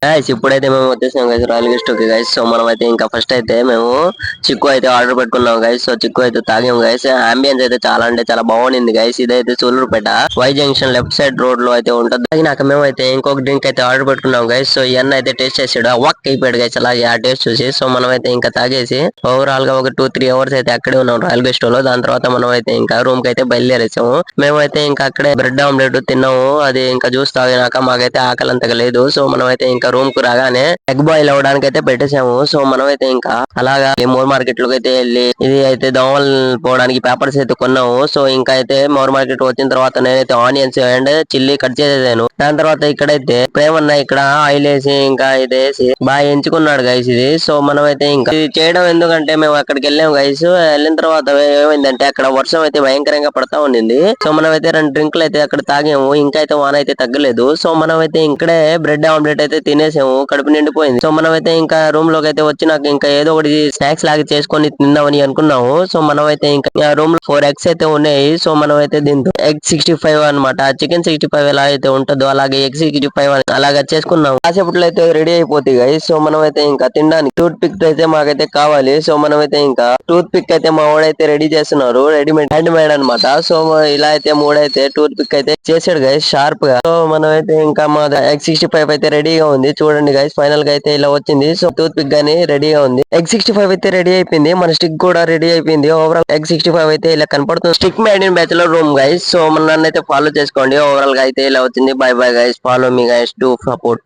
Guys ఇప్పుడైతే మేము వచ్చేసాం గైస్ రాయల్ గెస్ట్ కి గైస్. సో మనం అయితే ఇంకా ఫస్ట్ అయితే మేము చిక్కు అయితే ఆర్డర్ పెట్టుకున్నాం గైస్. సో చిక్కు అయితే తాగాం గైస్. అంబియన్స్ అయితే చాలా అంటే చాలా బాగుంది గైస్. ఇదైతే Sullurpeta Y junction left side road లో అయితే ఉంటుంది. తాగినాక మేము అయితే ఇంకొక డ్రింక్ అయితే ఆర్డర్ పెట్టుకున్నాం గైస్. సో ఇవన్నీ అయితే టేస్ట్ చేసాడు వాక్ అయిపోయాడు గైస్ అలాగే ఆ టేస్ట్ చూసి. సో మనం అయితే ఇంకా తాగేసి ఓవరాల్ గా ఒక 2-3 అవర్స్ అయితే అక్కడే ఉన్నాం రాయల్ గెస్ట్ లో. దాని తర్వాత మనం అయితే ఇంకా రూమ్ కి అయితే బయలుదేరేసాము. మేమైతే ఇంకా అక్కడే బ్రెడ్ ఆమ్లెట్ తిన్నాము. అది ఇంకా జ్యూస్ తాగినాక మాకైతే ఆకలి అంతగా లేదు. సో మనం అయితే ఇంకా రూమ్ కు రాగానే ఎగ్ బాయిల్ అవ్వడానికి అయితే పెట్టేసాము. సో మనం అయితే ఇంకా అలాగా మోర్ మార్కెట్ లోకి అయితే వెళ్ళి ఇది అయితే దోమలు పోవడానికి పేపర్స్ అయితే కొన్నాము. సో ఇంకా అయితే మోర్ మార్కెట్ వచ్చిన తర్వాత నేనైతే ఆనియన్స్ అండ్ చిల్లీ కట్ చేసేసాను. దాని తర్వాత ఇక్కడైతే ప్రేమన్న ఇక్కడ ఆయిల్ వేసి ఇంకా ఇది వేసి బాగా ఎంచుకున్నాడు గైస్ ఇది. సో మనం అయితే ఇంకా ఇది చేయడం ఎందుకంటే మేము అక్కడికి వెళ్ళాము గైస్. వెళ్ళిన తర్వాత ఏమైందంటే అక్కడ వర్షం అయితే భయంకరంగా పడతా ఉండింది. సో మనం అయితే 2 డ్రింకులు అయితే అక్కడ తాగాము. ఇంకా అయితే వాన అయితే తగ్గలేదు. సో మనం అయితే ఇక్కడే బ్రెడ్ ఆమ్లెట్ అయితే తినేసాము. కడుపు నిండిపోయింది. సో మనం అయితే ఇంకా రూమ్ లోకి అయితే వచ్చినాక ఇంకా ఏదో ఒకటి స్నాక్స్ లాగా చేసుకొని తిందామని అనుకున్నాము. సో మనం అయితే ఇంకా రూమ్ లో 4 ఎగ్స్ అయితే ఉన్నాయి. సో మనం అయితే దీంతో ఎగ్ 65 అనమాట. చికెన్ 65 ఎలా అయితే ఉంటుందో అలాగే ఎగ్ 65 అలాగా చేసుకున్నాము. కాసేపట్లో అయితే రెడీ అయిపోతాయి గైస్. సో మనం అయితే ఇంకా తినడానికి టూత్ పిక్ అయితే మాకైతే కావాలి. సో మనం అయితే ఇంకా టూత్ పిక్ అయితే మా వాడైతే రెడీ చేస్తున్నారు. రెడీమేడ్ హ్యాండ్ మేడ్ అనమాట. సో ఇలా అయితే మూడైతే టూత్ పిక్ అయితే చేసాడు గైస్ షార్ప్ గా. సో మనం అయితే ఇంకా మా ఎగ్ 65 అయితే రెడీగా ఉంది. చూడండి గైస్ ఫైనల్ గా అయితే ఇలా వచ్చింది. సో టూత్ పిక్ గానీ రెడీగా ఉంది. ఎగ్ 65 అయితే రెడీ అయిపోయింది. మన స్టిక్ కూడా రెడీ అయిపోయింది. ఓవరాల్ ఎగ్ 65 అయితే ఇలా కనపడుతుంది. Stick made in bachelor room guys. So మన నన్ను అయితే ఫాలో చేసుకోండి. ఓవరాల్ గా అయితే ఇలా వచ్చింది. By bye guys. Follow me guys to support.